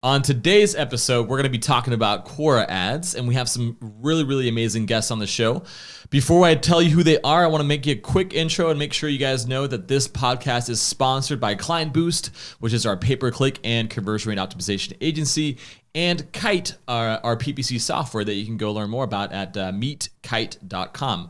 On today's episode, we're going to be talking about Quora ads, and we have some really, really amazing guests on the show. Before I tell you who they are, I want to make you a quick intro and make sure you guys know that this podcast is sponsored by Client Boost, which is our pay-per-click and conversion rate optimization agency, and Kite, our PPC software that you can go learn more about at meetkite.com.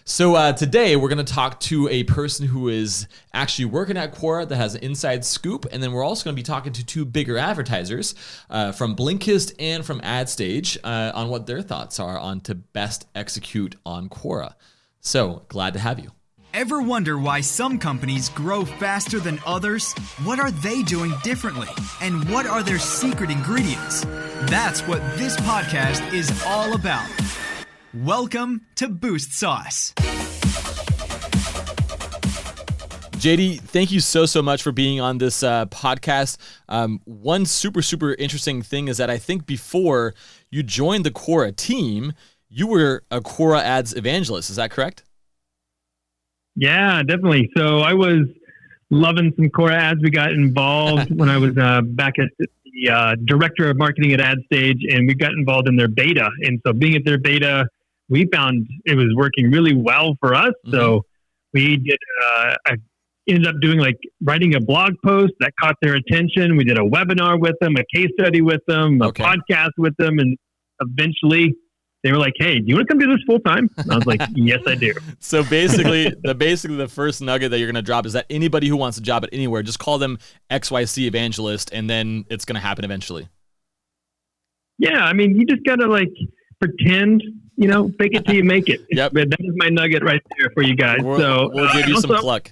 So today we're going to talk to a person who is actually working at Quora that has an inside scoop, and then we're also going to be talking to two bigger advertisers from Blinkist and from AdStage on what their thoughts are on to best execute on Quora. So glad to have you. Ever wonder why some companies grow faster than others? What are they doing differently? And what are their secret ingredients? That's what this podcast is all about. Welcome to Boost Sauce. JD, thank you so much for being on this podcast. One super interesting thing is that I think before you joined the Quora team, you were a Quora ads evangelist. Is that correct? Yeah, definitely. So I was loving some Quora ads. We got involved when I was back at the director of marketing at AdStage, and we got involved in their beta. And so being at their beta, we found it was working really well for us. Mm-hmm. So we did, I ended up doing writing a blog post that caught their attention. We did a webinar with them, a case study with them, a podcast with them. And eventually they were like, "Hey, do you want to come do this full time?" And I was like, "Yes, I do." So basically the first nugget that you're going to drop is that anybody who wants a job at anywhere, just call them XYC evangelist, and then it's going to happen eventually. Yeah. I mean, you just got to pretend, fake it till you make it. Yep. But that is my nugget right there for you guys. We'll give you some pluck.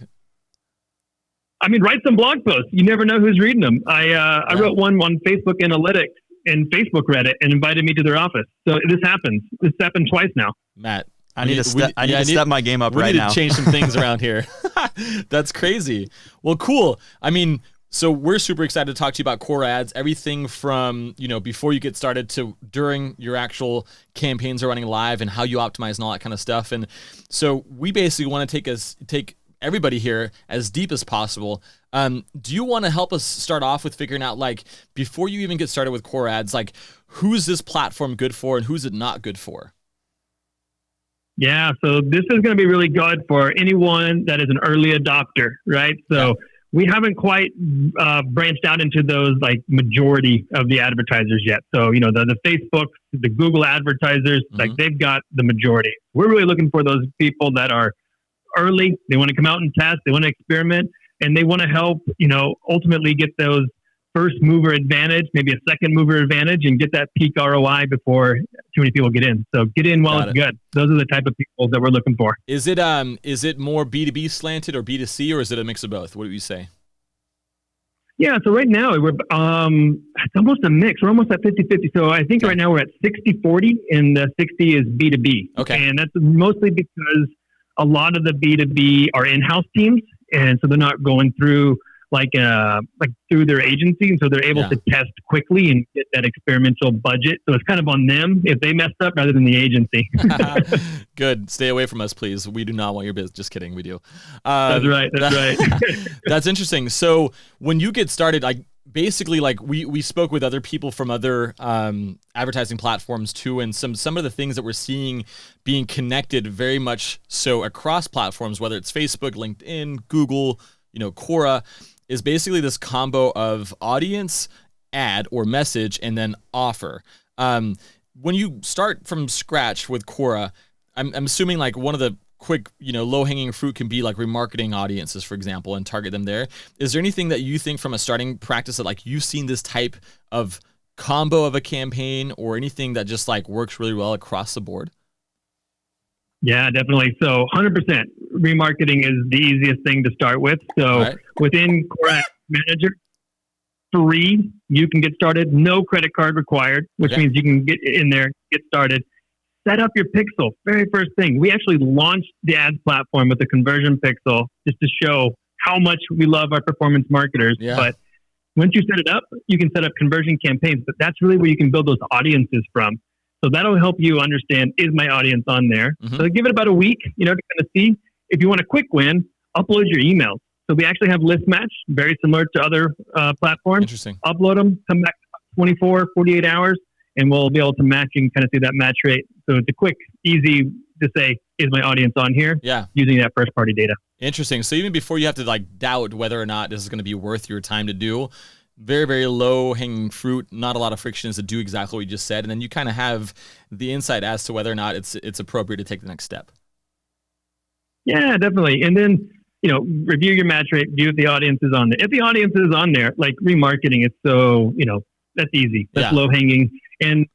I mean, write some blog posts. You never know who's reading them. I wrote one on Facebook Analytics, and Facebook read it and invited me to their office. So this happens. This happened twice now. Matt, I need to step my game up right now. We need to change some things around here. That's crazy. Well, cool. I mean, so we're super excited to talk to you about Quora ads, everything from, before you get started to during your actual campaigns are running live and how you optimize and all that kind of stuff. And so we basically want to take everybody here as deep as possible. Do you want to help us start off with figuring out, before you even get started with Quora ads, who's this platform good for and who's it not good for? Yeah, so this is going to be really good for anyone that is an early adopter, right? So we haven't quite branched out into those majority of the advertisers yet. So, the Facebook, the Google advertisers, Mm-hmm. they've got the majority. We're really looking for those people that are early. They want to come out and test. They want to experiment, and they want to help, ultimately get those first mover advantage, maybe a second mover advantage, and get that peak ROI before too many people get in. So get in while it's good. Those are the type of people that we're looking for. Is it more B2B slanted or B2C, or is it a mix of both? What do you say? Yeah, so right now we're it's almost a mix. We're almost at 50-50. So I think right now we're at 60-40, and the 60 is B2B. Okay. And that's mostly because a lot of the B2B are in-house teams, and so they're not going through through their agency, and so they're able to test quickly and get that experimental budget. So it's kind of on them if they messed up rather than the agency. Good. Stay away from us, please. We do not want your business. Just kidding. We do. That's right. That's interesting. So when you get started, basically, we spoke with other people from other advertising platforms too, and some of the things that we're seeing being connected very much so across platforms, whether it's Facebook, LinkedIn, Google, Quora, is basically this combo of audience, ad or message, and then offer. When you start from scratch with Quora, I'm assuming one of the quick, low-hanging fruit can be remarketing audiences, for example, and target them there. Is there anything that you think from a starting practice that you've seen this type of combo of a campaign or anything that just works really well across the board? Yeah, definitely. So 100% remarketing is the easiest thing to start with. So within Quora Manager, free, you can get started. No credit card required, which means you can get in there, get started. Set up your pixel. Very first thing. We actually launched the ads platform with the conversion pixel just to show how much we love our performance marketers. Yeah. But once you set it up, you can set up conversion campaigns. But that's really where you can build those audiences from. So that'll help you understand, is my audience on there? Mm-hmm. So give it about a week, to kind of see. If you want a quick win, upload your emails. So we actually have list match, very similar to other platforms. Interesting. Upload them, come back 24, 48 hours, and we'll be able to match and kind of see that match rate. So it's a quick, easy to say, is my audience on here? Yeah. Using that first party data. Interesting. So even before you have to like doubt whether or not this is going to be worth your time to do, very, very low hanging fruit, not a lot of frictions to do exactly what you just said. And then you kind of have the insight as to whether or not it's appropriate to take the next step. Yeah, definitely. And then, review your match rate, view if the audience is on there. If the audience is on there, like remarketing is so, that's easy. That's low hanging. And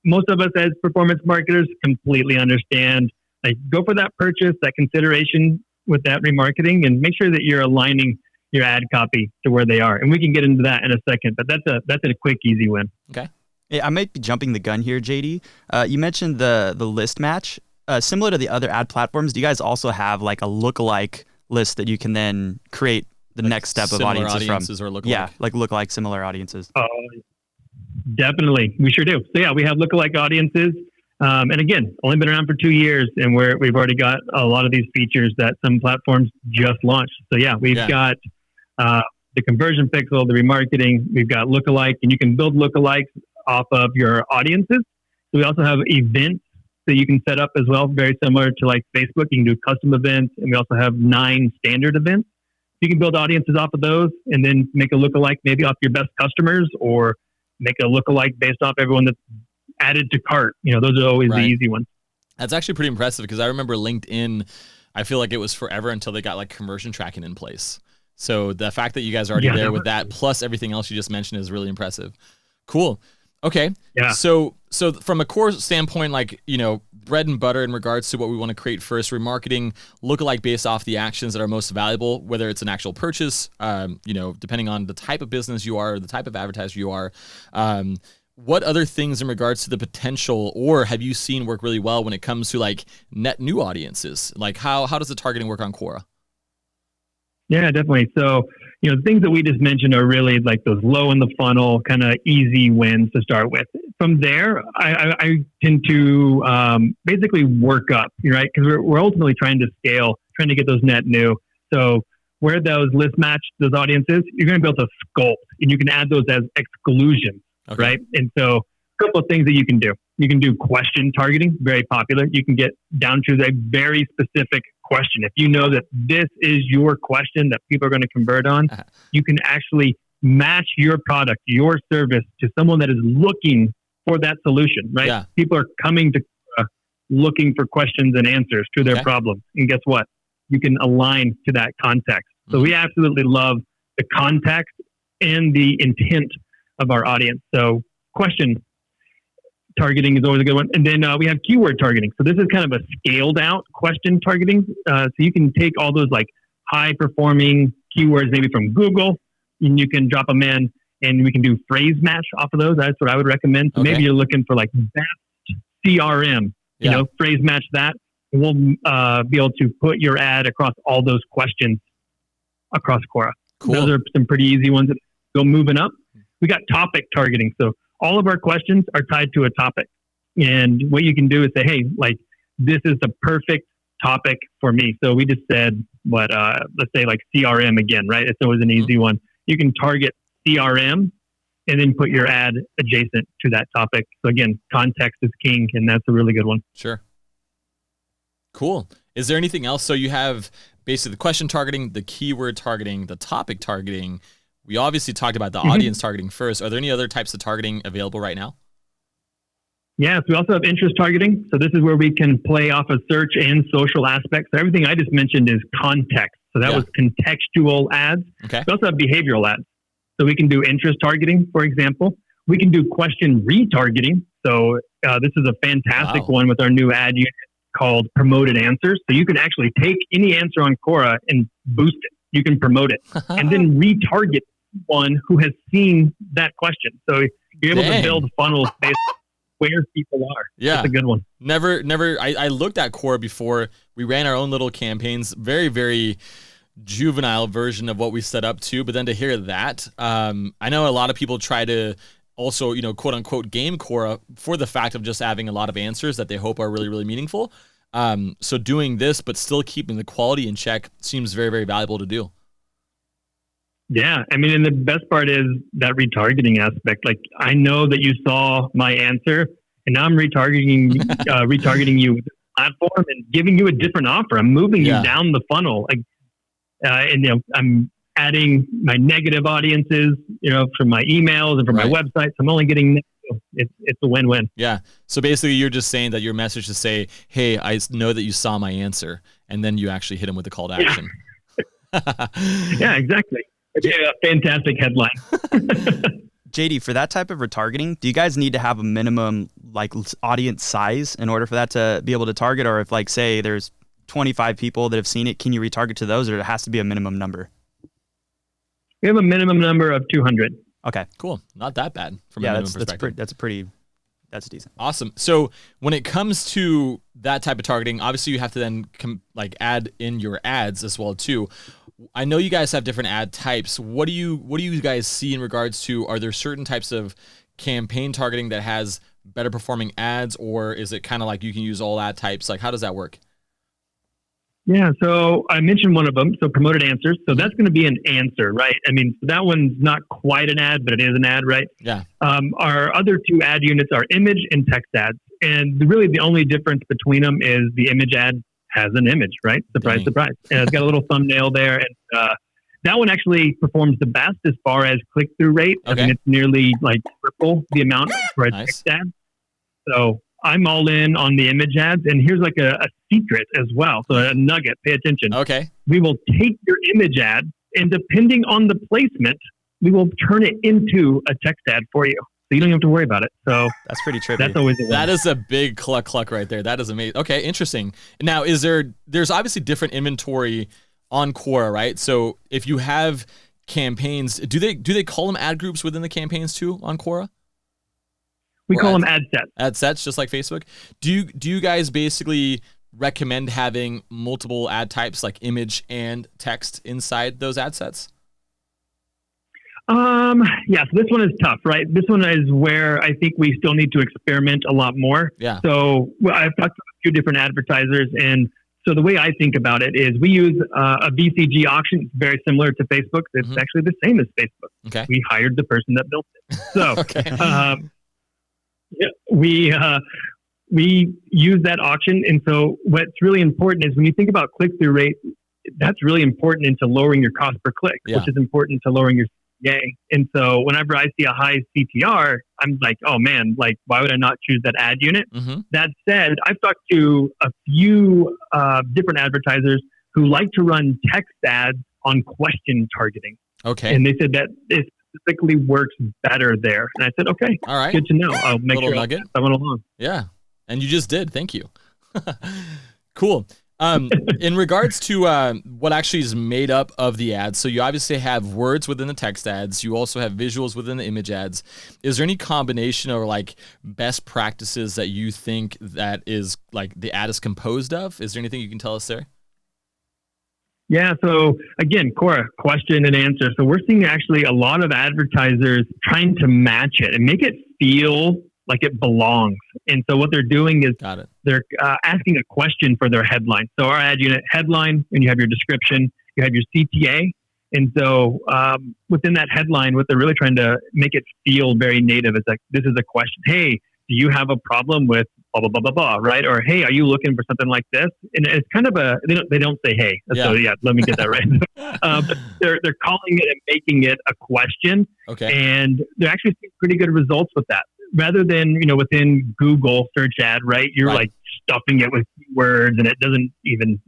most of us as performance marketers completely understand, like go for that purchase, that consideration with that remarketing, and make sure that you're aligning your ad copy to where they are. And we can get into that in a second, but that's a quick, easy win. Okay. Hey, I might be jumping the gun here, JD. You mentioned the list match. Similar to the other ad platforms, do you guys also have like a lookalike list that you can then create the next step of audiences from? Or lookalike? Yeah, like lookalike similar audiences. Definitely. We sure do. So yeah, we have lookalike audiences. And again, only been around for 2 years, and we've already got a lot of these features that some platforms just launched. So yeah, we've got the conversion pixel, the remarketing, we've got lookalike, and you can build lookalikes off of your audiences. So we also have events that you can set up as well, very similar to like Facebook. You can do custom events, and we also have 9 standard events. You can build audiences off of those and then make a lookalike maybe off your best customers, or make a lookalike based off everyone that's added to cart. Those are always the easy ones. That's actually pretty impressive, because I remember LinkedIn, I feel like it was forever until they got like conversion tracking in place. So the fact that you guys are already there with that, plus everything else you just mentioned, is really impressive. Cool. Okay. Yeah. So from a core standpoint, like, bread and butter in regards to what we want to create first, remarketing, lookalike based off the actions that are most valuable, whether it's an actual purchase, depending on the type of business you are, or the type of advertiser you are. What other things in regards to the potential, or have you seen work really well when it comes to like net new audiences? Like how does the targeting work on Quora? Yeah, definitely. So, the things that we just mentioned are really like those low in the funnel, kind of easy wins to start with. From there, I tend to basically work up, right? Because we're ultimately trying to scale, trying to get those net new. So where those list match those audiences, you're going to be able to sculpt, and you can add those as exclusions, right? And so a couple of things that you can do. You can do question targeting, very popular. You can get down to a very specific question. If you know that this is your question that people are going to convert on, you can actually match your product, your service to someone that is looking for that solution, right? Yeah. People are coming to looking for questions and answers to their problems. And guess what? You can align to that context. So we absolutely love the context and the intent of our audience. So question targeting is always a good one. And then we have keyword targeting. So this is kind of a scaled out question targeting. So you can take all those like high performing keywords, maybe from Google, and you can drop them in, and we can do phrase match off of those. That's what I would recommend. So maybe you're looking for like best CRM, phrase match that. And we'll be able to put your ad across all those questions across Quora. Cool. Those are some pretty easy ones that go moving up. We got topic targeting. So all of our questions are tied to a topic. And what you can do is say, hey, like, this is the perfect topic for me. So we just said, let's say like CRM again, right? It's always an easy one. You can target CRM and then put your ad adjacent to that topic. So again, context is king, and that's a really good one. Sure. Cool. Is there anything else? So you have basically the question targeting, the keyword targeting, the topic targeting. We obviously talked about the audience targeting first. Are there any other types of targeting available right now? Yes, we also have interest targeting. So this is where we can play off of search and social aspects. So everything I just mentioned is context. So that was contextual ads. Okay. We also have behavioral ads. So we can do interest targeting, for example. We can do question retargeting. So this is a fantastic one with our new ad unit called Promoted Answers. So you can actually take any answer on Quora and boost it. You can promote it and then retarget one who has seen that question. So you're able to build funnels based on where people are. Yeah. That's a good one. Never. I looked at Quora before. We ran our own little campaigns, very, very juvenile version of what we set up to. But then to hear that, I know a lot of people try to also, quote unquote, game Quora for the fact of just having a lot of answers that they hope are really, really meaningful. So doing this, but still keeping the quality in check seems very, very valuable to do. Yeah. I mean, and the best part is that retargeting aspect. Like, I know that you saw my answer, and now I'm retargeting you with the platform and giving you a different offer. I'm moving you down the funnel. Like, and I'm adding my negative audiences, from my emails and from my websites. I'm only getting it's a win-win. Yeah. So basically, you're just saying that your message to say, "Hey, I know that you saw my answer," and then you actually hit them with a call to action. Yeah, exactly. It's a fantastic headline. JD, for that type of retargeting, do you guys need to have a minimum like audience size in order for that to be able to target? Or if, like, say there's 25 people that have seen it, can you retarget to those, or it has to be a minimum number? We have a minimum number of 200. Okay, cool. Not that bad from a minimum perspective. That's decent. Awesome. So when it comes to that type of targeting, obviously you have to then add in your ads as well too. I know you guys have different ad types. What do you guys see in regards to, are there certain types of campaign targeting that has better performing ads, or is it kind of like you can use all ad types? Like, how does that work? Yeah, so I mentioned one of them, so promoted answers. So that's going to be an answer, right? I mean, that one's not quite an ad, but it is an ad, right? Yeah. Our other two ad units are image and text ads. And really the only difference between them is the image ad has an image, right? Surprise, surprise. And it's got a little thumbnail there. And that one actually performs the best as far as click-through rate. Okay. I mean, it's nearly like triple the amount for a text ad. So I'm all in on the image ads. And here's like a secret as well. So a nugget, pay attention. Okay. We will take your image ad, and depending on the placement, we will turn it into a text ad for you. So you don't have to worry about it. So that's pretty trippy. That's always a win. That is a big cluck right there. That is amazing. Okay, interesting. Now, there's obviously different inventory on Quora, right? So if you have campaigns, do they call them ad groups within the campaigns too on Quora? We call them ad sets. Ad sets, just like Facebook. Do you guys basically recommend having multiple ad types like image and text inside those ad sets? Yeah, so this one is tough, right? This one is where I think we still need to experiment a lot more. Yeah. So I've talked to a few different advertisers, and so the way I think about it is we use a VCG auction. It's very similar to Facebook. It's actually the same as Facebook. Okay. We hired the person that built it. So okay. We use that auction. And so what's really important is when you think about click-through rate, that's really important into lowering your cost per click, which is important to lowering your CPA. And so whenever I see a high CTR, I'm like, oh man, like, why would I not choose that ad unit? That said, I've talked to a few different advertisers who like to run text ads on question targeting. Okay. And they said that it specifically works better there. And I said, okay, all right, good to know. I'll make little sure nugget. I went along. Yeah. And you just did. Thank you. Cool. In regards to what actually is made up of the ads, so you obviously have words within the text ads. You also have visuals within the image ads. Is there any combination or like best practices that you think that is like the ad is composed of? Is there anything you can tell us there? Yeah. So again, Quora, question and answer. So we're seeing actually a lot of advertisers trying to match it and make it feel like it belongs. And so what they're doing is they're asking a question for their headline. So our ad unit headline, and you have your description, you have your CTA. And so within that headline, what they're really trying to make it feel very native is like, this is a question. Hey, do you have a problem with blah, blah, blah, blah, blah, right? Or, hey, are you looking for something like this? And it's kind of they don't say, hey. Yeah. So yeah, let me get that right. But they're calling it and making it a question. Okay. And they're actually seeing pretty good results with that. Rather than, within Google search ad, right? You're like stuffing it with words and it doesn't even,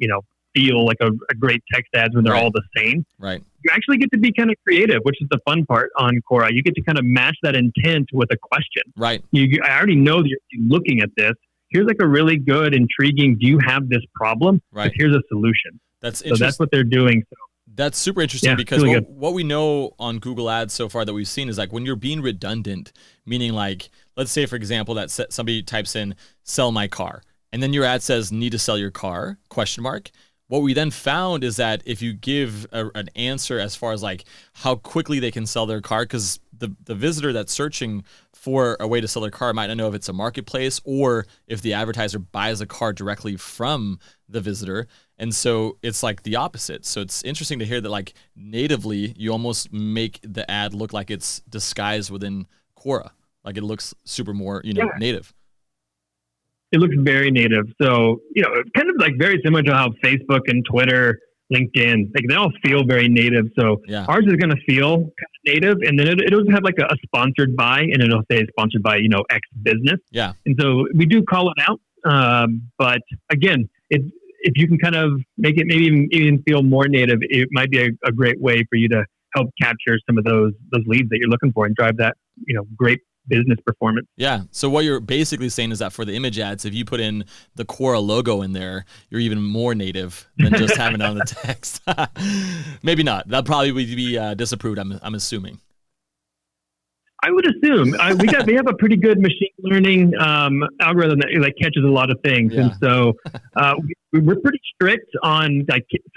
feel like a great text ads when they're all the same. Right. You actually get to be kind of creative, which is the fun part on Quora. You get to kind of match that intent with a question. Right. I already know that you're looking at this. Here's like a really good, intriguing, do you have this problem? Right. But here's a solution. That's interesting. So that's what they're doing. So that's super interesting because really what we know on Google Ads so far that we've seen is like when you're being redundant, meaning like, let's say, for example, that somebody types in sell my car and then your ad says need to sell your car, ? What we then found is that if you give an answer as far as like how quickly they can sell their car, because the visitor that's searching for a way to sell their car might not know if it's a marketplace or if the advertiser buys a car directly from the visitor. And so it's like the opposite. So it's interesting to hear that like natively, you almost make the ad look like it's disguised within Quora. Like it looks super more, native. It looks very native. So, it's kind of like very similar to how Facebook and Twitter, LinkedIn, like they all feel very native. So ours is going to feel kind of native, and then it'll have like a sponsored by, and it'll say sponsored by, X business. Yeah. And so we do call it out. But again, if you can kind of make it maybe even feel more native, it might be a great way for you to help capture some of those leads that you're looking for and drive that, great business performance. Yeah. So what you're basically saying is that for the image ads, if you put in the Quora logo in there, you're even more native than just having it on the text. Maybe not. That'll probably be disapproved, I'm assuming. I would assume we have a pretty good machine learning algorithm that catches a lot of things, and so we're pretty strict on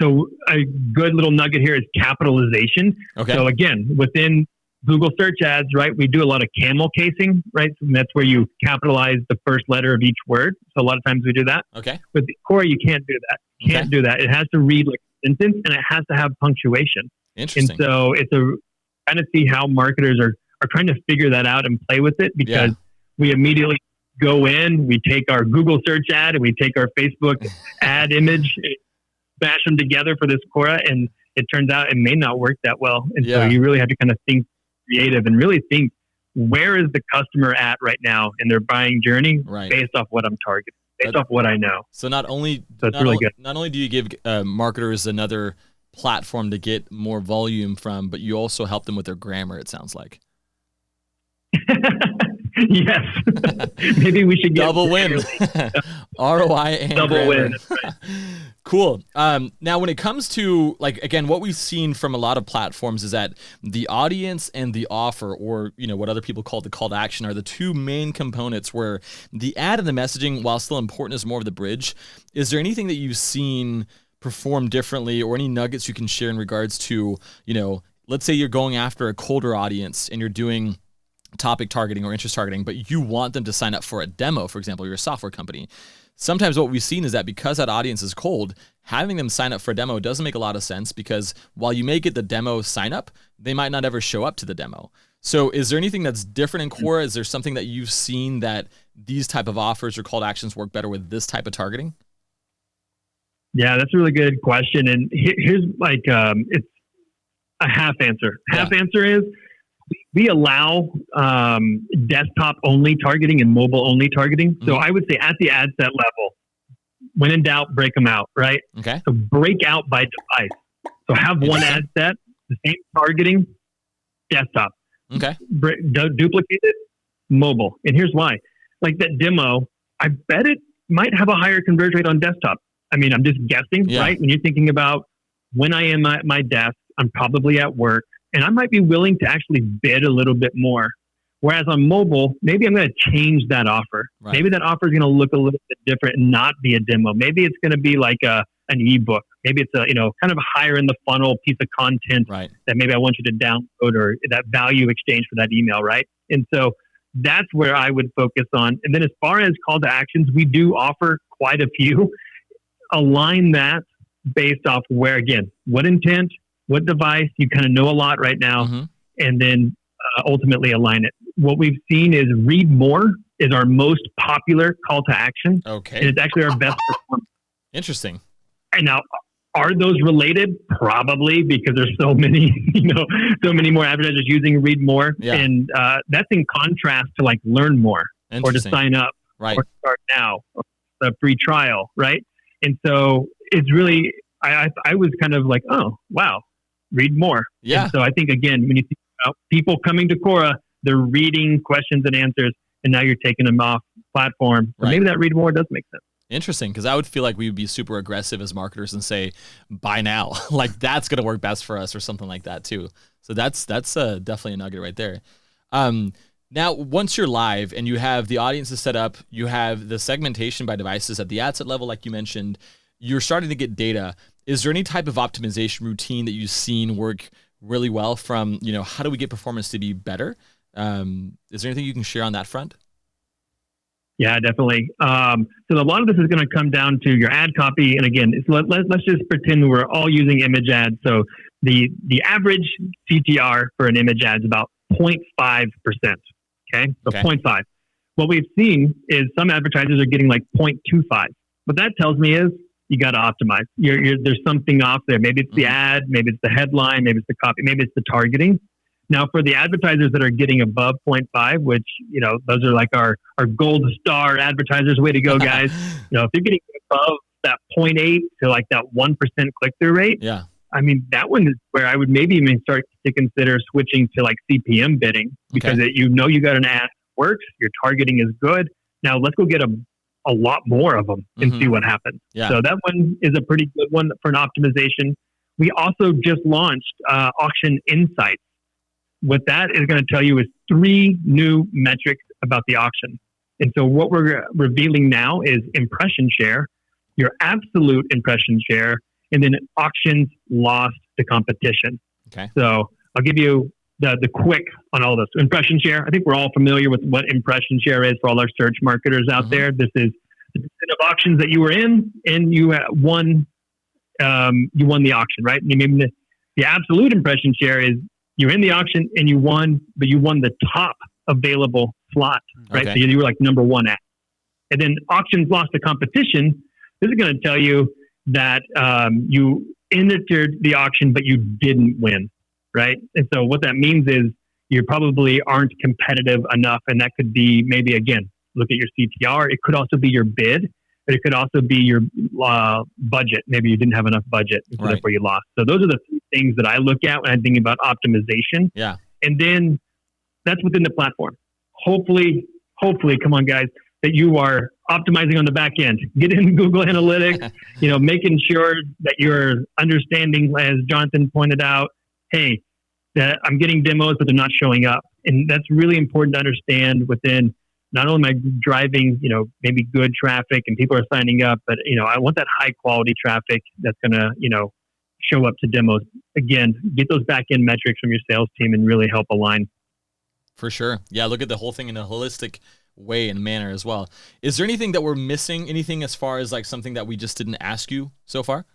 So a good little nugget here is capitalization. Okay. So again, within Google search ads, right, we do a lot of camel casing, right? So that's where you capitalize the first letter of each word. So a lot of times we do that. Okay. With Quora, you can't do that. Can't do that. It has to read like a sentence, and it has to have punctuation. Interesting. And so it's kind of see how marketers are trying to figure that out and play with it, because we immediately go in, we take our Google search ad and we take our Facebook ad image, bash them together for this Quora, and it turns out it may not work that well. And so you really have to kind of think creative and really think, where is the customer at right now in their buying journey based off what I'm targeting, based off what I know. So not only do you give marketers another platform to get more volume from, but you also help them with their grammar, it sounds like. Yes. Maybe we should get double win. ROI and double grammar. win. Right. Cool. Now, when it comes to again, what we've seen from a lot of platforms is that the audience and the offer, or what other people call the call to action, are the two main components where the ad and the messaging, while still important, is more of the bridge. Is there anything that you've seen perform differently, or any nuggets you can share in regards to, let's say you're going after a colder audience and you're doing topic targeting or interest targeting, but you want them to sign up for a demo, for example, you're a software company. Sometimes what we've seen is that because that audience is cold, having them sign up for a demo doesn't make a lot of sense, because while you may get the demo sign up, they might not ever show up to the demo. So is there anything that's different in Quora? Is there something that you've seen that these type of offers or call to actions work better with this type of targeting? Yeah, that's a really good question. And here's it's a half answer. Half answer is, we allow desktop only targeting and mobile only targeting. So I would say at the ad set level, when in doubt, break them out, right? Okay. So break out by device. So have one ad set, the same targeting, desktop. Okay. Duplicate it, mobile. And here's why. Like that demo, I bet it might have a higher conversion rate on desktop. I mean, I'm just guessing, right? When you're thinking about when I am at my desk, I'm probably at work, and I might be willing to actually bid a little bit more. Whereas on mobile, maybe I'm going to change that offer. Right. Maybe that offer is going to look a little bit different and not be a demo. Maybe it's going to be like an ebook. Maybe it's a kind of higher in the funnel piece of content that maybe I want you to download, or that value exchange for that email, right? And so that's where I would focus on. And then as far as call to actions, we do offer quite a few. Align that based off where, again, what intent, what device, you kind of know a lot right now, and then ultimately align it. What we've seen is read more is our most popular call to action. Okay. And it's actually our best performance. Interesting. And now, are those related? Probably, because there's so many, so many more advertisers using read more. Yeah. And that's in contrast to like learn more, or to sign up, or start now, or a free trial, right? And so it's really, I was kind of like, oh, wow, read more. Yeah. And so I think, again, when you think about people coming to Quora, they're reading questions and answers, and now you're taking them off platform. So maybe that read more does make sense. Interesting, because I would feel like we would be super aggressive as marketers and say, buy now. Like that's going to work best for us, or something like that too. So that's definitely a nugget right there. Now, once you're live and you have the audiences set up, you have the segmentation by devices at the ad set level, like you mentioned, you're starting to get data. Is there any type of optimization routine that you've seen work really well from, how do we get performance to be better? Is there anything you can share on that front? Yeah, definitely. So a lot of this is going to come down to your ad copy. And again, let's just pretend we're all using image ads. So the average CTR for an image ad is about 0.5%. Okay, so 0.5. What we've seen is some advertisers are getting like 0.25. What that tells me is you got to optimize. There's something off there. Maybe it's the ad, maybe it's the headline, maybe it's the copy, maybe it's the targeting. Now, for the advertisers that are getting above 0.5, which, those are like our gold star advertisers, way to go, guys. If you're getting above that 0.8 to like that 1% click-through rate, yeah, I mean, that one is where I would maybe even start to consider switching to like CPM bidding, because you got an ad that works, your targeting is good. Now, let's go get a lot more of them and see what happens. Yeah. So that one is a pretty good one for an optimization. We also just launched Auction Insights. What that is going to tell you is 3 new metrics about the auction. And so what we're revealing now is impression share, your absolute impression share, and then auctions lost to competition. Okay. So I'll give you the quick on all this. Impression share, I think we're all familiar with what impression share is for all our search marketers out there. This is the percent of auctions that you were in and you won the auction, right? And maybe the absolute impression share is you're in the auction and you won, but you won the top available slot, right? So you were like number one at. And then auctions lost to competition. This is going to tell you that you entered the auction, but you didn't win, right? And so what that means is you probably aren't competitive enough. And that could be maybe, again, look at your CTR. It could also be your bid, but it could also be your budget. Maybe you didn't have enough budget, so therefore you lost. So those are the 3 things that I look at when I'm thinking about optimization. Yeah. And then that's within the platform. Hopefully, come on, guys, that you are optimizing on the back end. Get in Google Analytics, making sure that you're understanding, as Jonathan pointed out, hey, that I'm getting demos, but they're not showing up. And that's really important to understand within. Not only am I driving, maybe good traffic and people are signing up, but, I want that high quality traffic that's going to, show up to demos. Again, get those back end metrics from your sales team and really help align. For sure. Yeah. Look at the whole thing in a holistic way and manner as well. Is there anything that we're missing? Anything as far as like something that we just didn't ask you so far?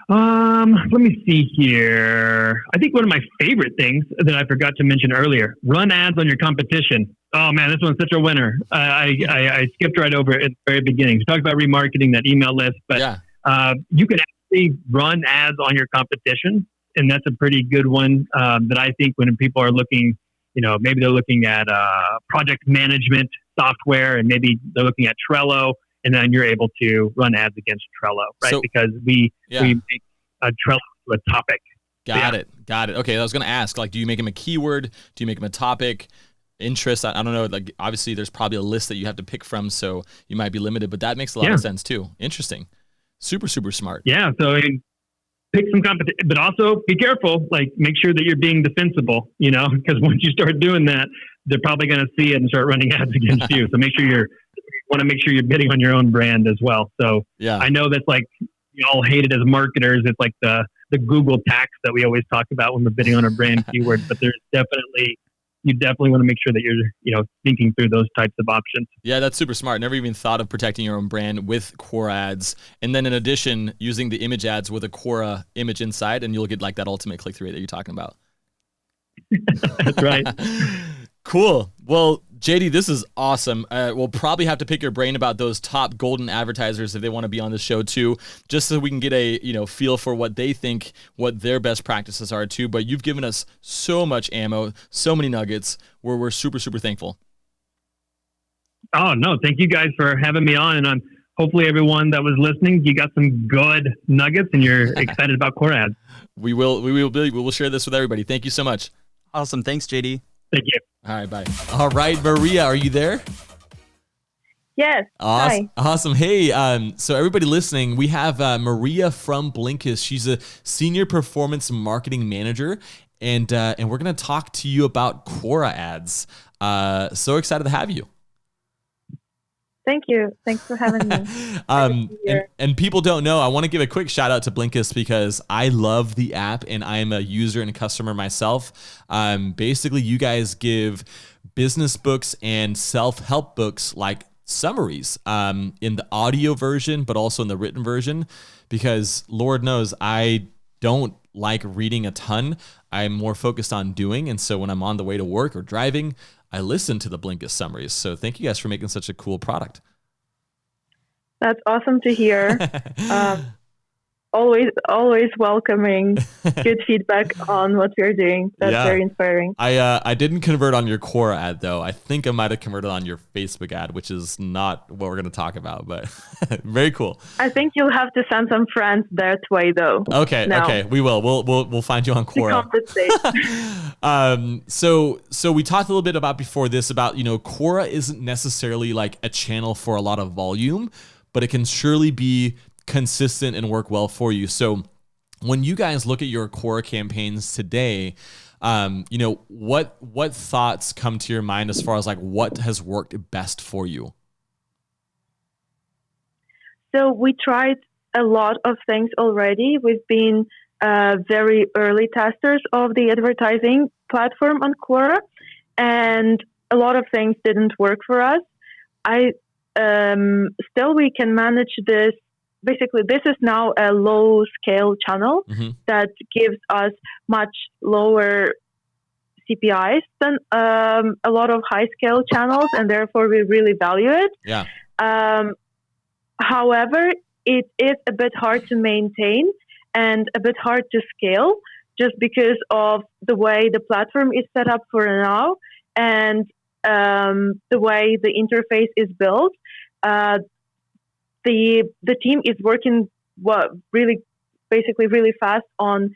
Let me see here. I think one of my favorite things that I forgot to mention earlier, run ads on your competition. Oh man, this one's such a winner. I skipped right over it at the very beginning. We talked about remarketing that email list, but you can actually run ads on your competition. And that's a pretty good one that I think when people are looking, maybe they're looking at project management software and maybe they're looking at Trello. And then you're able to run ads against Trello, right? So, because we make Trello a topic. Got it. Okay, I was going to ask, like, do you make them a keyword? Do you make them a topic? Interest? I don't know. Like, obviously, there's probably a list that you have to pick from, so you might be limited. But that makes a lot of sense too. Interesting. Super, super smart. Yeah. So pick some competition, but also be careful. Like, make sure that you're being defensible. Because once you start doing that, they're probably going to see it and start running ads against you. So make sure you're bidding on your own brand as well. So I know that's like, you all hate it as marketers. It's like the Google tax that we always talk about when we're bidding on a brand keyword, but you definitely want to make sure that you're, thinking through those types of options. Yeah, that's super smart. Never even thought of protecting your own brand with Quora ads. And then in addition, using the image ads with a Quora image inside, and you'll get like that ultimate click-through rate that you're talking about. That's right. Cool. Well, JD, this is awesome. We'll probably have to pick your brain about those top golden advertisers if they want to be on the show too, just so we can get a feel for what they think, what their best practices are too. But you've given us so much ammo, so many nuggets. We're super, super thankful. Oh no, thank you guys for having me on, and hopefully everyone that was listening, you got some good nuggets, and you're excited about Quora ads. We will share this with everybody. Thank you so much. Awesome. Thanks, JD. Thank you. All right, bye. All right, Maria, are you there? Yes. Awesome. Hi. Awesome. Hey, so everybody listening, we have Maria from Blinkist. She's a senior performance marketing manager, and we're going to talk to you about Quora ads. So excited to have you. Thank you. Thanks for having me. And people don't know, I want to give a quick shout out to Blinkist because I love the app and I'm a user and a customer myself. Basically, you guys give business books and self-help books like summaries in the audio version, but also in the written version, because Lord knows I don't like reading a ton. I'm more focused on doing. And so when I'm on the way to work or driving, I listen to the Blinkist summaries. So thank you guys for making such a cool product. That's awesome to hear. Always welcoming good feedback on what we're doing. That's very inspiring. I didn't convert on your Quora ad though. I think I might have converted on your Facebook ad, which is not what we're going to talk about, but very cool. I think you'll have to send some friends that way though. Okay, we will. We'll find you on Quora. So we talked a little bit about before this about, Quora isn't necessarily like a channel for a lot of volume, but it can surely be consistent and work well for you. So when you guys look at your Quora campaigns today, what thoughts come to your mind as far as like what has worked best for you? So we tried a lot of things already. We've been very early testers of the advertising platform on Quora, and a lot of things didn't work for us. Still we can manage this. Basically, this is now a low-scale channel that gives us much lower CPIs than a lot of high-scale channels, and therefore we really value it. Yeah. However, it is a bit hard to maintain and a bit hard to scale just because of the way the platform is set up for now and the way the interface is built. The team is working really fast on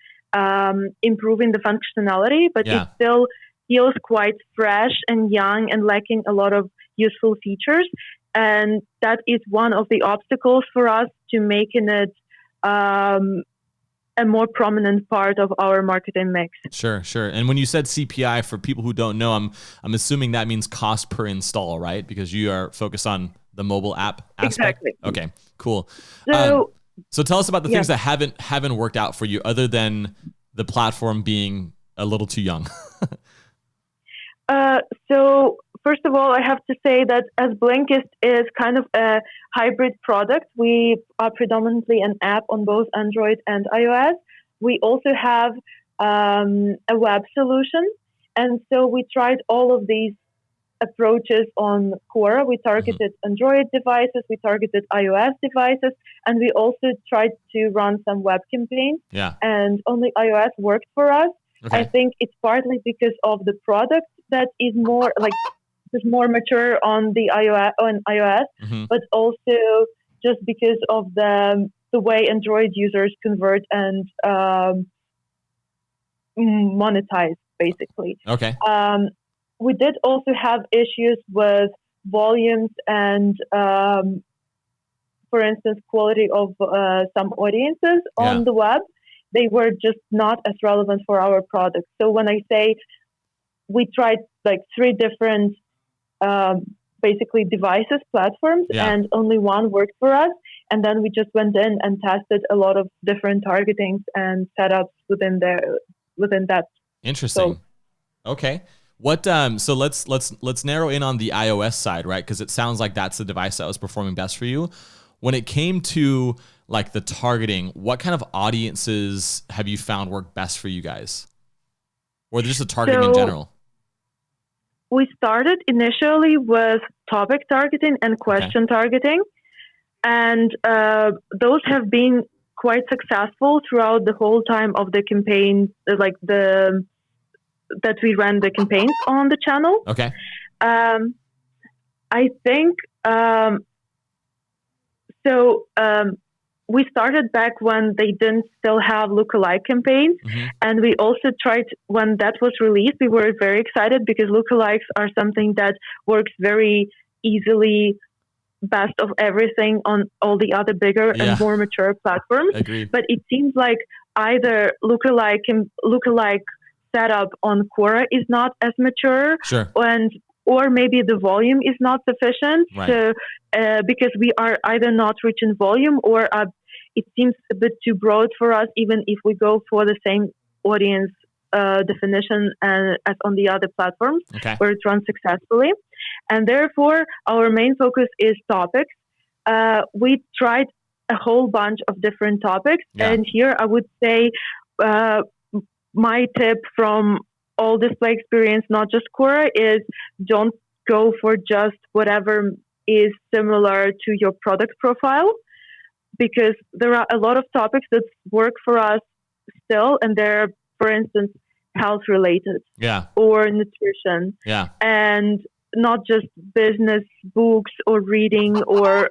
improving the functionality, but it still feels quite fresh and young and lacking a lot of useful features. And that is one of the obstacles for us to making it a more prominent part of our marketing mix. Sure. And when you said CPI, for people who don't know, I'm assuming that means cost per install, right? Because you are focused on the mobile app aspect. Exactly. Okay, cool. So tell us about the things that haven't worked out for you, other than the platform being a little too young. So first of all, I have to say that as Blinkist is kind of a hybrid product, we are predominantly an app on both Android and iOS. We also have a web solution, and so we tried all of these approaches on Quora. We targeted Android devices, we targeted iOS devices, and we also tried to run some web campaigns. Yeah. And only iOS worked for us. Okay. I think it's partly because of the product that is more mature on the iOS, but also just because of the way Android users convert and monetize, basically. Okay. We did also have issues with volumes and, for instance, quality of some audiences on the web. They were just not as relevant for our product. So when I say we tried like 3 different basically devices, platforms, and only one worked for us. And then we just went in and tested a lot of different targetings and setups within that. Interesting. So, okay. What so let's narrow in on the iOS side, right? Because it sounds like that's the device that was performing best for you. When it came to like the targeting, what kind of audiences have you found work best for you guys? Or just the targeting in general? We started initially with topic targeting and question targeting, and those have been quite successful throughout the whole time of the campaign, that we ran the campaigns on the channel. Okay. I think we started back when they didn't still have lookalike campaigns, and we also tried when that was released. We were very excited because lookalikes are something that works very easily, best of everything on all the other bigger and more mature platforms. Agreed. But it seems like either lookalike setup on Quora is not as mature, or maybe the volume is not sufficient, because we are either not rich in volume, or it seems a bit too broad for us, even if we go for the same audience definition as on the other platforms Okay. where it runs successfully. And therefore, our main focus is topics. We tried a whole bunch of different topics. Yeah. And here I would say my tip from all display experience, not just Quora, is don't go for just whatever is similar to your product profile, because there are a lot of topics that work for us still, and they're, for instance, health related Yeah. or nutrition, Yeah. and not just business books or reading or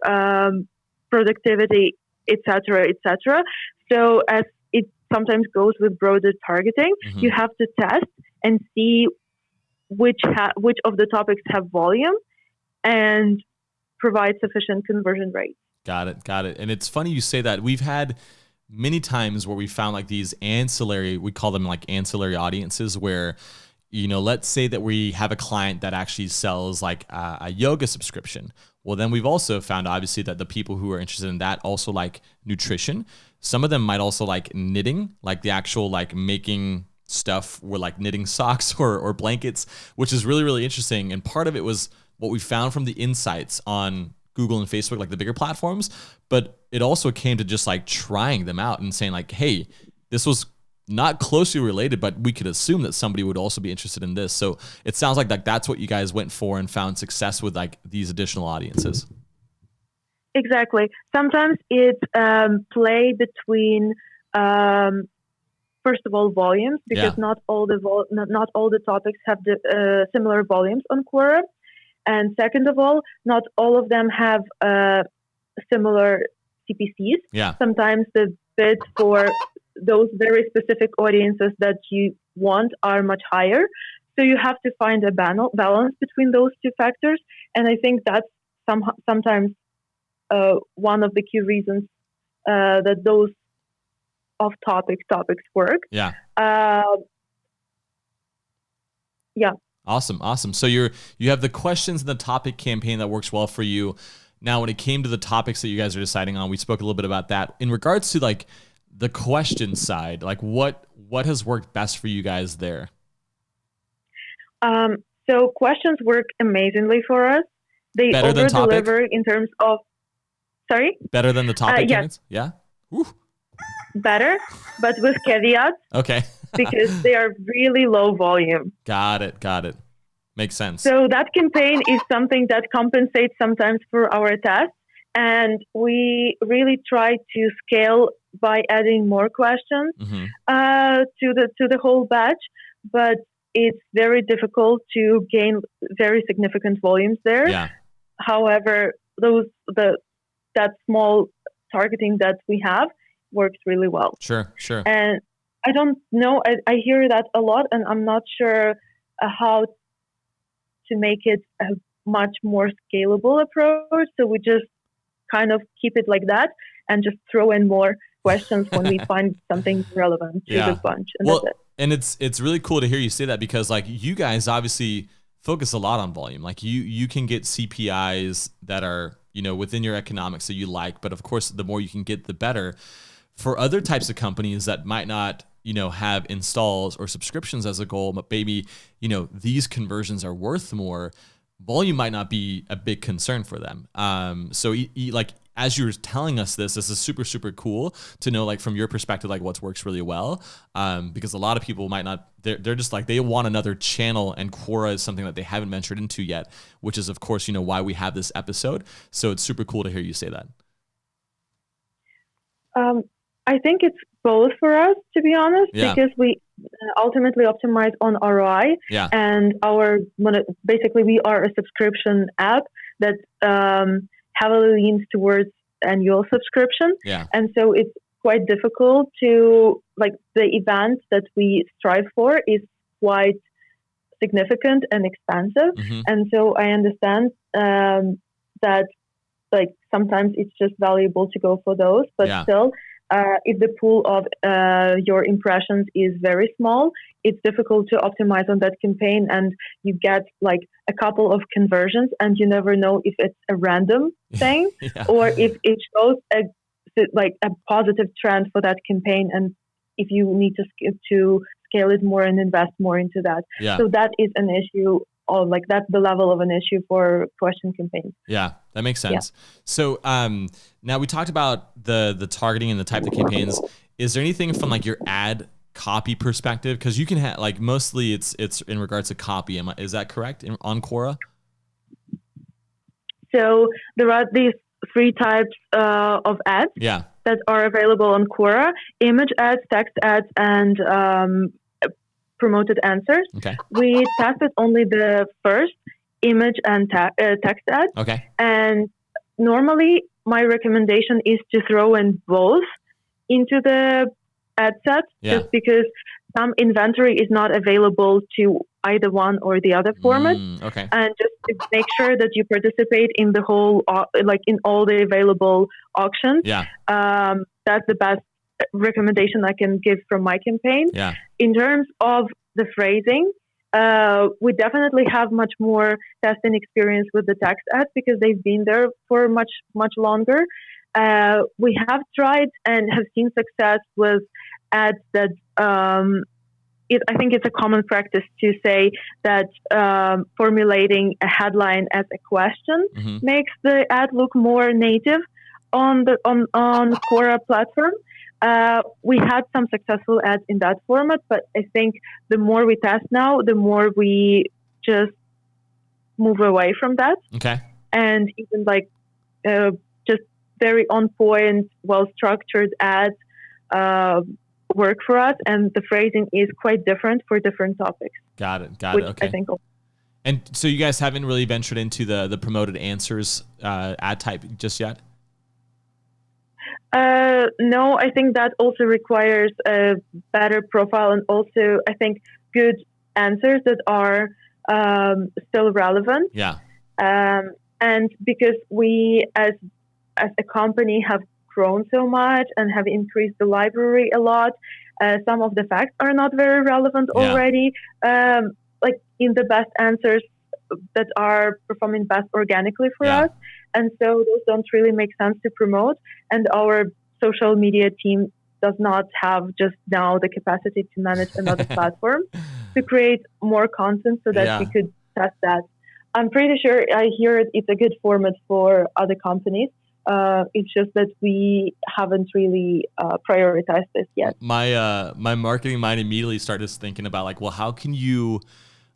productivity, etc., etc. So as it sometimes goes with broader targeting, Mhm. you have to test and see which of the topics have volume and provide sufficient conversion rate. Got it. Got it. And it's funny you say that. We've had many times where we found like these ancillary, we call them like ancillary audiences where, you know, let's say that we have a client that actually sells like a yoga subscription. Well, then we've also found obviously that the people who are interested in that also like nutrition. Some of them might also like knitting, like the actual like making stuff where like knitting socks or blankets, which is really, really interesting. And part of it was what we found from the insights on Google and Facebook, like the bigger platforms, but it also came to just like trying them out and saying like, hey, this was not closely related, but we could assume that somebody would also be interested in this. So it sounds like that's what you guys went for and found success with like these additional audiences. Exactly. Sometimes it's play between first of all volumes, because not all the topics have the similar volumes on Quora, and second of all, not all of them have similar CPCs. Yeah. Sometimes the bids for those very specific audiences that you want are much higher. So you have to find a balance between those two factors. And I think that's sometimes one of the key reasons that those off-topic topics work. Yeah. Yeah. Awesome. So you have the questions in the topic campaign that works well for you. Now, when it came to the topics that you guys are deciding on, we spoke a little bit about that. In regards to like the question side, like what has worked best for you guys there? So questions work amazingly for us. They over-deliver in terms of... Sorry? Better than the topic? Yes. Yeah? Woo. Better, but with caveats. Okay. Because they are really low volume. Got it. Makes sense. So that campaign is something that compensates sometimes for our tests. And we really try to scale by adding more questions to the whole batch. But it's very difficult to gain very significant volumes there. Yeah. However, that small targeting that we have works really well. Sure. And I don't know, I hear that a lot, and I'm not sure how to make it a much more scalable approach. So we just kind of keep it like that and just throw in more questions when we find something relevant to the bunch. And that's it. And it's really cool to hear you say that, because like you guys obviously focus a lot on volume. Like you can get CPIs that are, you know, within your economics that you like, but of course the more you can get, the better. For other types of companies that might not, you know, have installs or subscriptions as a goal, but maybe, you know, these conversions are worth more, volume might not be a big concern for them. So like, as you were telling us this is super, super cool to know, like, from your perspective, like what works really well. Because a lot of people might not, they're just like, they want another channel, and Quora is something that they haven't ventured into yet, which is of course, you know, why we have this episode. So it's super cool to hear you say that. I think it's both for us, to be honest, because we ultimately optimize on ROI, and basically we are a subscription app that heavily leans towards annual subscription, and so it's quite difficult to, like, the event that we strive for is quite significant and expensive, and so I understand that, like, sometimes it's just valuable to go for those, but still. If the pool of your impressions is very small, it's difficult to optimize on that campaign, and you get like a couple of conversions, and you never know if it's a random thing or if it shows a positive trend for that campaign, and if you need to scale it more and invest more into that. Yeah. So that is an issue, or like that's the level of an issue for question campaigns. Yeah, that makes sense. So now we talked about the targeting and the type of campaigns. Is there anything from like your ad copy perspective? Because you can have like mostly it's in regards to copy. Is that correct on Quora? So there are these 3 types of ads that are available on Quora: image ads, text ads, and promoted answers. Okay. We tested only the first, image and text ads. Okay. And normally my recommendation is to throw in both into the ad set, just because some inventory is not available to either one or the other format. Okay. And just to make sure that you participate in the whole, like in all the available auctions. Yeah. That's the best recommendation I can give from my campaign. Yeah. In terms of the phrasing, we definitely have much more testing experience with the text ads because they've been there for much, much longer. We have tried and have seen success with ads that I think it's a common practice to say that formulating a headline as a question makes the ad look more native on Quora platform. We had some successful ads in that format, but I think the more we test now, the more we just move away from that. Okay. And even like just very on point, well structured ads work for us, and the phrasing is quite different for different topics. Got it. Okay. I think. And so you guys haven't really ventured into the promoted answers ad type just yet? No, I think that also requires a better profile, and also I think good answers that are still relevant. Yeah. And because we as a company have grown so much and have increased the library a lot, some of the facts are not very relevant already. Like in the best answers that are performing best organically for us. And so those don't really make sense to promote. And our social media team does not have just now the capacity to manage another platform to create more content so that we could test that. I'm pretty sure I hear it's a good format for other companies. It's just that we haven't really prioritized this yet. My marketing mind immediately started thinking about like, well, how can you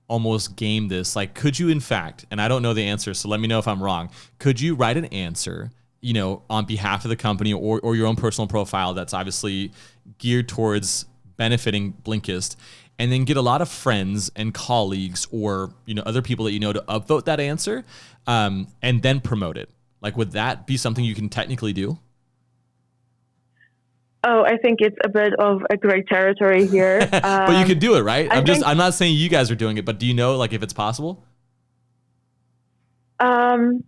almost game this? Like, could you in fact, and I don't know the answer, so let me know if I'm wrong, could you write an answer, you know, on behalf of the company or your own personal profile that's obviously geared towards benefiting Blinkist, and then get a lot of friends and colleagues or, you know, other people that you know to upvote that answer, and then promote it? Like, would that be something you can technically do? Oh, I think it's a bit of a gray territory here. But you could do it, right? I'm not saying you guys are doing it, but do you know, like, if it's possible? I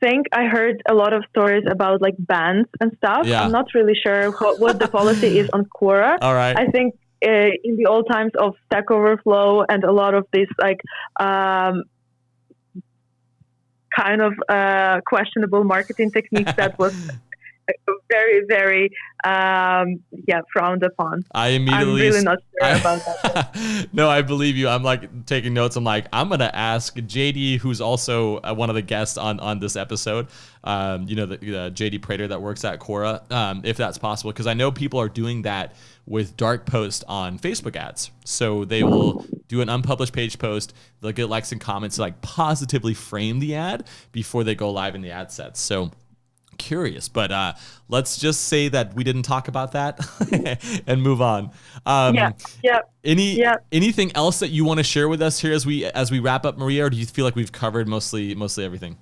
think I heard a lot of stories about like bans and stuff. Yeah. I'm not really sure what the policy is on Quora. All right. I think in the old times of Stack Overflow and a lot of these like kind of questionable marketing techniques that was very, very frowned upon. I'm really not sure about that. No, I believe you. I'm like taking notes. I'm like, I'm gonna ask JD, who's also one of the guests on this episode. You know, the JD Prater that works at Quora, if that's possible, because I know people are doing that with dark post on Facebook ads. So they will do an unpublished page post. They'll get likes and comments to like positively frame the ad before they go live in the ad sets. So curious, but let's just say that we didn't talk about that and move on. Anything else that you want to share with us here as we wrap up, Maria, or do you feel like we've covered mostly everything?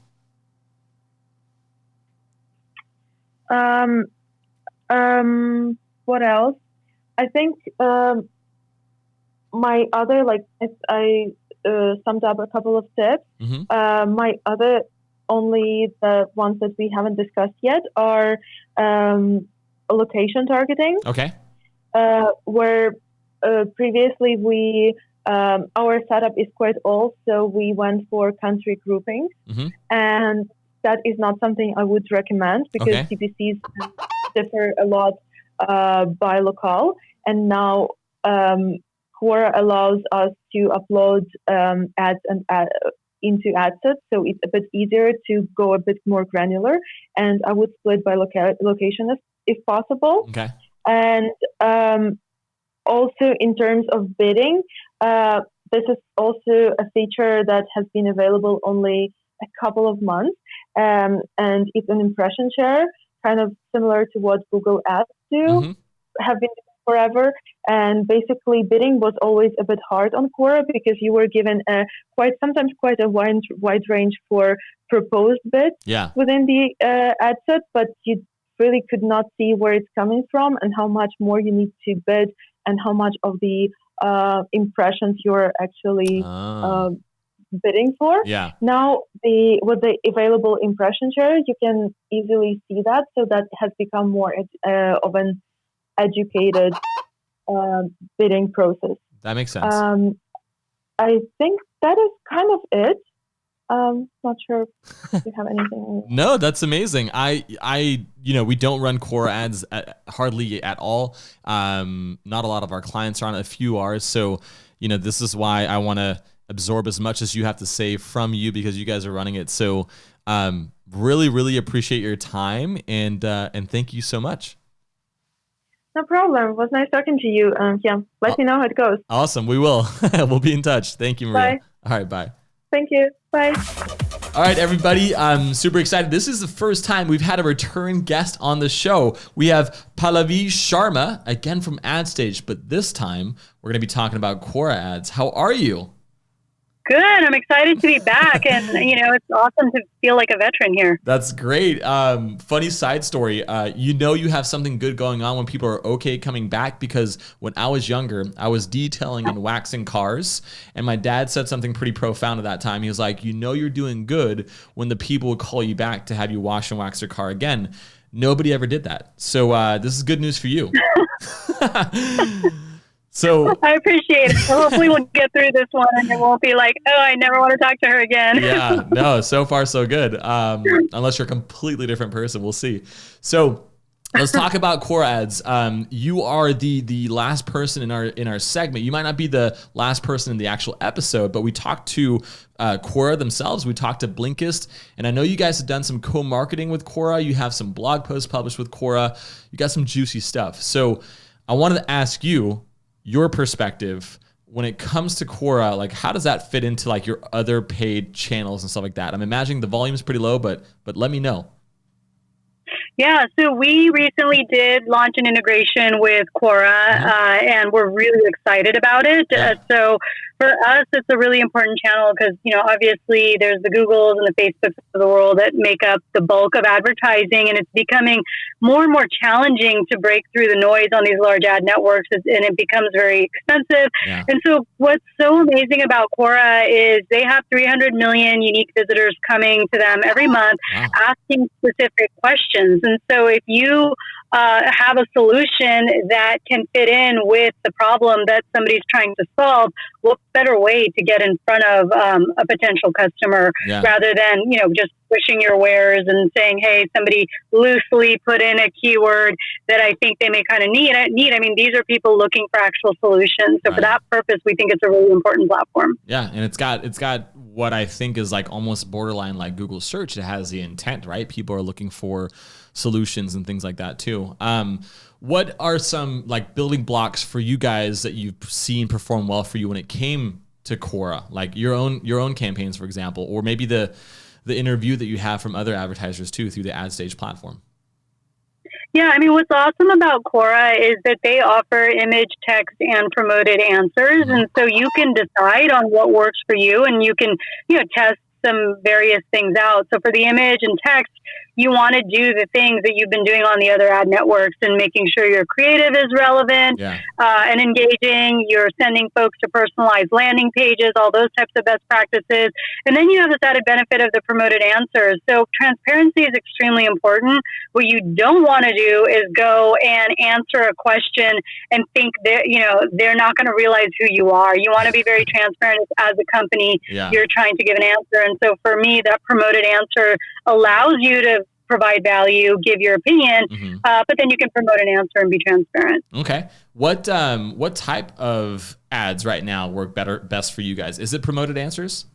What else? I think my other, like, I summed up a couple of tips. My other, only the ones that we haven't discussed yet, are location targeting. Okay. Where previously we our setup is quite old, so we went for country groupings, and that is not something I would recommend because CPCs differ a lot by locale. and now Quora allows us to upload ads into ad sets, so it's a bit easier to go a bit more granular. And I would split by location if possible. Okay. And also in terms of bidding, this is also a feature that has been available only a couple of months, and it's an impression share, kind of similar to what Google Ads do, have been doing forever. And basically, bidding was always a bit hard on Quora because you were given sometimes quite a wide range for proposed bids within the ad set, but you really could not see where it's coming from and how much more you need to bid and how much of the impressions you're actually bidding for. Yeah. Now, with the available impression share, you can easily see that. So that has become more of an educated bidding process. That makes sense. I think that is kind of it. Not sure if you have anything. No, that's amazing. We don't run Quora ads hardly at all. Not a lot of our clients are on it. A few are. So, this is why I want to absorb as much as you have to say from you because you guys are running it. So, really, really appreciate your time and thank you so much. No problem. It was nice talking to you. Let me know how it goes. Awesome. We will. We'll be in touch. Thank you, Maria. Bye. All right. Bye. Thank you. Bye. All right, everybody. I'm super excited. This is the first time we've had a return guest on the show. We have Pallavi Sharma, again from AdStage, but this time we're going to be talking about Quora ads. How are you? Good. I'm excited to be back. And, it's awesome to feel like a veteran here. That's great. Funny side story. You have something good going on when people are okay coming back, because when I was younger, I was detailing and waxing cars. And my dad said something pretty profound at that time. He was like, you're doing good when the people will call you back to have you wash and wax their car again. Nobody ever did that. So this is good news for you. So I appreciate it. Hopefully we'll get through this one and it won't be like, oh, I never want to talk to her again. Yeah, no, so far so good. Unless you're a completely different person, we'll see. So let's talk about Quora ads. You are the last person in our segment. You might not be the last person in the actual episode, but we talked to Quora themselves. We talked to Blinkist, and I know you guys have done some co-marketing with Quora. You have some blog posts published with Quora. You got some juicy stuff. So I wanted to ask you your perspective when it comes to Quora. Like, how does that fit into like your other paid channels and stuff like that? I'm imagining the volume is pretty low, but let me know. Yeah, so we recently did launch an integration with Quora, and we're really excited about it. Yeah. So for us, it's a really important channel because, obviously there's the Googles and the Facebooks of the world that make up the bulk of advertising, and it's becoming more and more challenging to break through the noise on these large ad networks, and it becomes very expensive. Yeah. And so what's so amazing about Quora is they have 300 million unique visitors coming to them every month, asking specific questions. And so if you have a solution that can fit in with the problem that somebody's trying to solve, what better way to get in front of a potential customer rather than, just pushing your wares and saying, hey, somebody loosely put in a keyword that I think they may kind of need. I mean, these are people looking for actual solutions. So for that purpose, we think it's a really important platform. Yeah. And it's got what I think is like almost borderline like Google search. It has the intent, right? People are looking for solutions and things like that too. What are some like building blocks for you guys that you've seen perform well for you when it came to Quora, like your own campaigns, for example, or maybe the interview that you have from other advertisers too through the AdStage platform? Yeah, I mean, what's awesome about Quora is that they offer image, text, and promoted answers. And so you can decide on what works for you, and you can, test some various things out. So for the image and text, you want to do the things that you've been doing on the other ad networks and making sure your creative is relevant and engaging. You're sending folks to personalized landing pages, all those types of best practices. And then you have this added benefit of the promoted answers. So transparency is extremely important. What you don't want to do is go and answer a question and think they're not going to realize who you are. You want to be very transparent as a company. You're trying to give an answer. And so for me, that promoted answer allows you to provide value, give your opinion, but then you can promote an answer and be transparent. Okay. What type of ads right now work best for you guys? Is it promoted answers?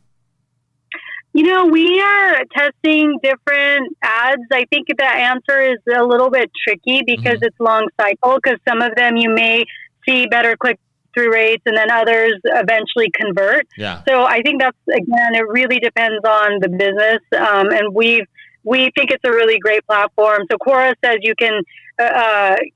We are testing different ads. I think the answer is a little bit tricky because it's long cycle, because some of them you may see better click-through rates and then others eventually convert. Yeah. So I think that's, again, it really depends on the business. And we think it's a really great platform. So Quora says you can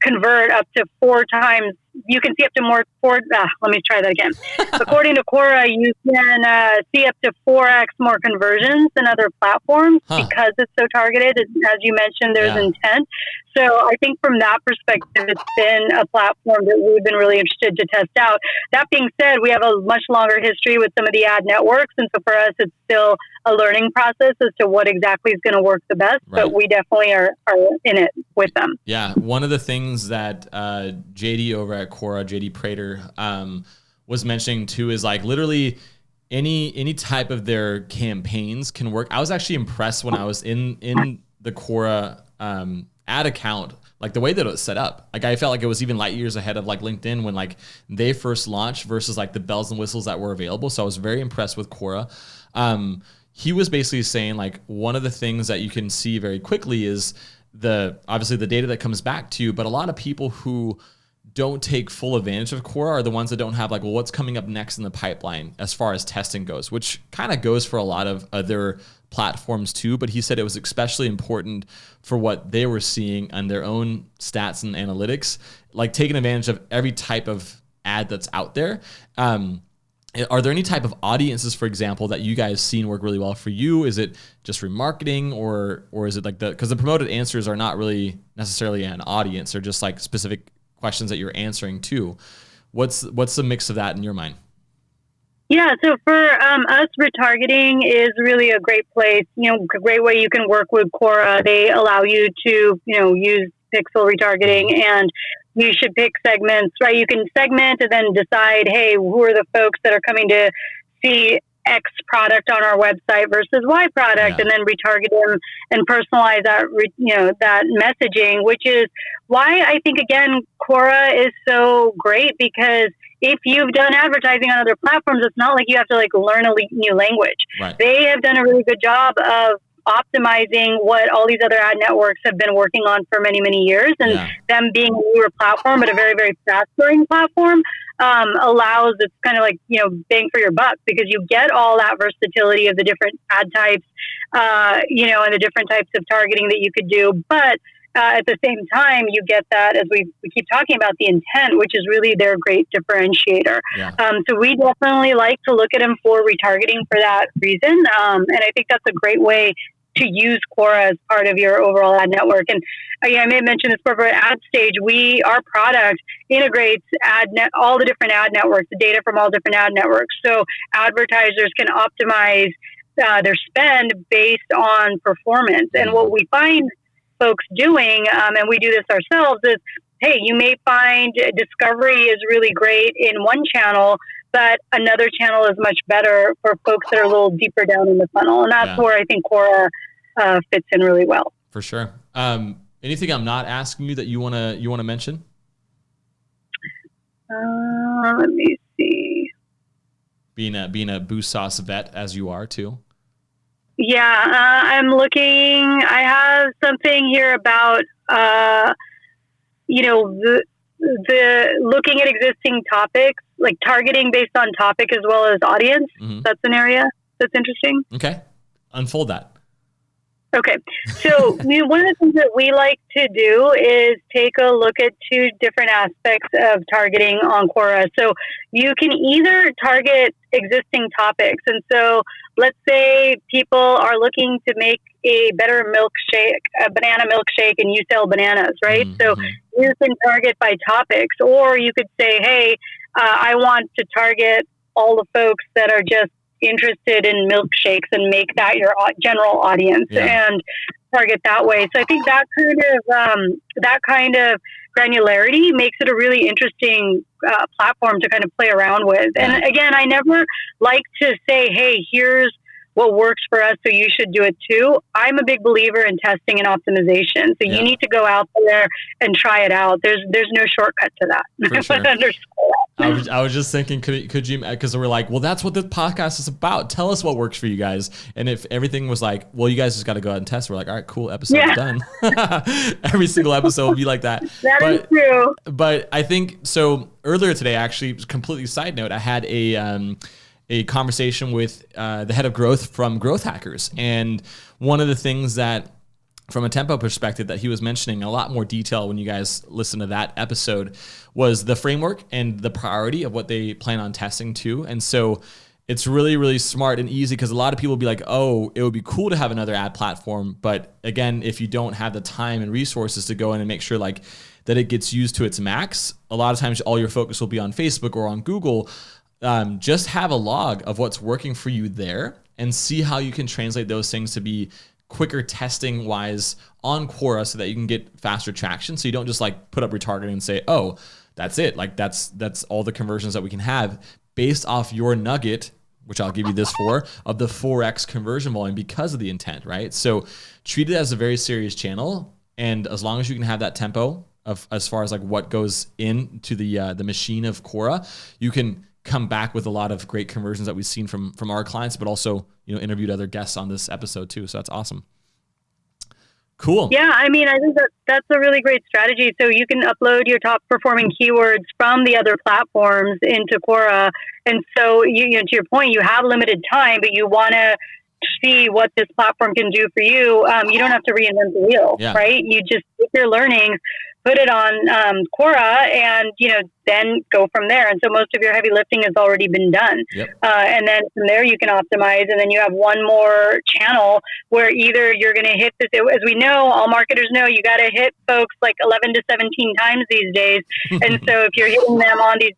convert up to 4 times. You can see up to let me try that again. According to Quora, you can see up to 4x more conversions than other platforms because it's so targeted. As you mentioned, there's intent. So I think from that perspective, it's been a platform that we've been really interested to test out. That being said, we have a much longer history with some of the ad networks. And so for us, it's still a learning process as to what exactly is going to work the best. Right. But we definitely are in it with them. Yeah. One of the things that JD over at Quora, JD Prater, was mentioning too is like literally any type of their campaigns can work. I was actually impressed when I was in the Quora ad account, like the way that it was set up. Like I felt like it was even light years ahead of like LinkedIn when like they first launched versus like the bells and whistles that were available. So I was very impressed with Quora. He was basically saying like one of the things that you can see very quickly is obviously the data that comes back to you, but a lot of people who don't take full advantage of Quora are the ones that don't have like, well, what's coming up next in the pipeline as far as testing goes, which kind of goes for a lot of other platforms too. But he said it was especially important for what they were seeing on their own stats and analytics, like taking advantage of every type of ad that's out there. Are there any type of audiences, for example, that you guys seen work really well for you? Is it just remarketing or is it like because the promoted answers are not really necessarily an audience, they're just like specific questions that you're answering to. What's the mix of that in your mind? Yeah, so for us, retargeting is really a great place. Great way you can work with Quora. They allow you to use pixel retargeting, and you should pick segments, right? You can segment and then decide, hey, who are the folks that are coming to see X product on our website versus Y product, and then retarget them and personalize that, that messaging, which is why I think, again, Quora is so great, because if you've done advertising on other platforms, it's not like you have to learn a new language. Right. They have done a really good job of optimizing what all these other ad networks have been working on for many, many years. And them being a newer platform, but a very, very fast growing platform, allows, it's kind of like, bang for your buck, because you get all that versatility of the different ad types, and the different types of targeting that you could do. But at the same time, you get that, as we keep talking about, the intent, which is really their great differentiator. Yeah. So we definitely like to look at them for retargeting for that reason. And I think that's a great way to use Quora as part of your overall ad network. And I may have mentioned this before, at Ad Stage, our product integrates all the different ad networks, the data from all different ad networks. So advertisers can optimize their spend based on performance. And what we find folks doing, and we do this ourselves, is, hey, you may find discovery is really great in one channel, but another channel is much better for folks that are a little deeper down in the funnel. And that's where I think Quora fits in really well. For sure. Anything I'm not asking you that you wanna mention? Let me see. Being a Boost Sauce vet as you are too. Yeah, I'm looking. I have something here about the looking at existing topics, like targeting based on topic as well as audience. Mm-hmm. That's an area that's interesting. Okay, unfold that. Okay, so one of the things that we like to do is take a look at 2 different aspects of targeting on Quora. So you can either target existing topics. And so let's say people are looking to make a better milkshake, a banana milkshake, and you sell bananas, right? Mm-hmm. So you can target by topics, or you could say, hey, I want to target all the folks that are just interested in milkshakes and make that your general audience and target that way. So I think that kind of granularity makes it a really interesting platform to kind of play around with. And again, I never like to say, hey, here's what works for us, so you should do it too. I'm a big believer in testing and optimization. So you need to go out there and try it out. There's no shortcut to that. For sure. I was just thinking, could you, because we're like, well, that's what this podcast is about. Tell us what works for you guys. And if everything was like, well, you guys just got to go out and test, we're like, all right, cool, episode's done. Every single episode will be like that. That is true. But I think, so earlier today, actually, completely side note, I had a conversation with the head of growth from Growth Hackers. And one of the things that, from a tempo perspective, that he was mentioning in a lot more detail when you guys listen to that episode, was the framework and the priority of what they plan on testing too. And so it's really, really smart and easy, because a lot of people will be like, oh, it would be cool to have another ad platform. But again, if you don't have the time and resources to go in and make sure like that it gets used to its max, a lot of times all your focus will be on Facebook or on Google. Just have a log of what's working for you there and see how you can translate those things to be quicker testing wise on Quora, so that you can get faster traction. So you don't just like put up retargeting and say, oh, that's it. Like that's all the conversions that we can have based off your nugget, which I'll give you this for, of the 4x conversion volume because of the intent, right? So treat it as a very serious channel. And as long as you can have that tempo of, as far as like what goes into the machine of Quora, you can come back with a lot of great conversions that we've seen from our clients, but also, you know, interviewed other guests on this episode too. So that's awesome. Cool. Yeah, I mean, I think that's a really great strategy. So you can upload your top performing keywords from the other platforms into Quora. And so you know, to your point, you have limited time, but you want to see what this platform can do for you. You don't have to reinvent the wheel, right? You just take your learnings, put it on Quora, and, you know, then go from there. And so most of your heavy lifting has already been done. And then from there you can optimize, and then you have one more channel where either you're going to hit this, as we know, all marketers know, you got to hit folks like 11 to 17 times these days. And so if you're hitting them on these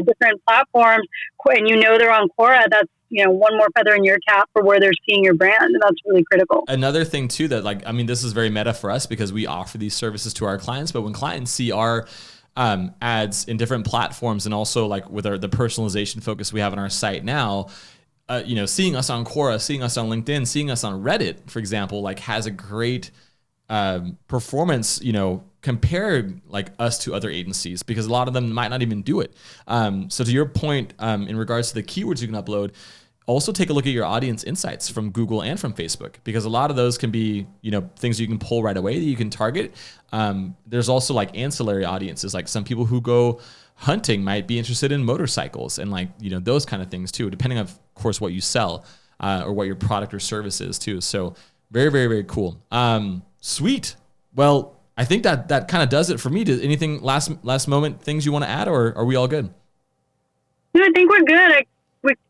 different platforms and you know they're on Quora, that's, you know, one more feather in your cap for where they're seeing your brand. And that's really critical. Another thing too, that like, I mean, this is very meta for us because we offer these services to our clients, but when clients see our ads in different platforms, and also like with the personalization focus we have on our site now, you know, seeing us on Quora, seeing us on LinkedIn, seeing us on Reddit, for example, like has a great performance, you know, compared like us to other agencies, because a lot of them might not even do it. So to your point, in regards to the keywords you can upload, also take a look at your audience insights from Google and from Facebook, because a lot of those can be, you know, things you can pull right away that you can target. There's also like ancillary audiences, like some people who go hunting might be interested in motorcycles and like, you know, those kind of things too, depending on, of course, what you sell or what your product or service is too. So very, very, very cool. Sweet. Well, I think that kind of does it for me. Does anything last moment things you want to add, or are we all good? No, I think we're good.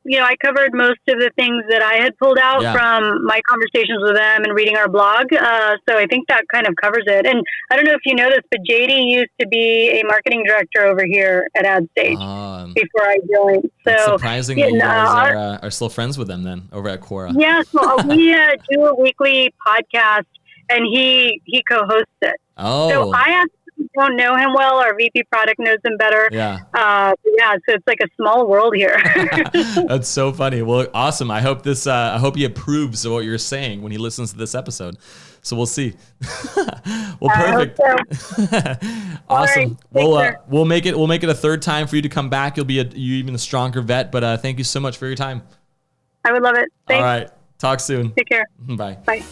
I covered most of the things that I had pulled out from my conversations with them and reading our blog. So I think that kind of covers it. And I don't know if you know this, but JD used to be a marketing director over here at AdStage before I joined. So it's surprising that you guys are still friends with them then over at Quora. Yeah, so we do a weekly podcast, and he co-hosts it. Oh. So I actually don't know him well. Our VP product knows him better. Yeah. So it's like a small world here. That's so funny. Well, awesome. I hope he approves of what you're saying when he listens to this episode. So we'll see. Well, perfect. Awesome. Right, we'll make it a third time for you to come back. You'll be you even a stronger vet, but thank you so much for your time. I would love it. Thanks. All right. Talk soon. Take care. Bye. Bye.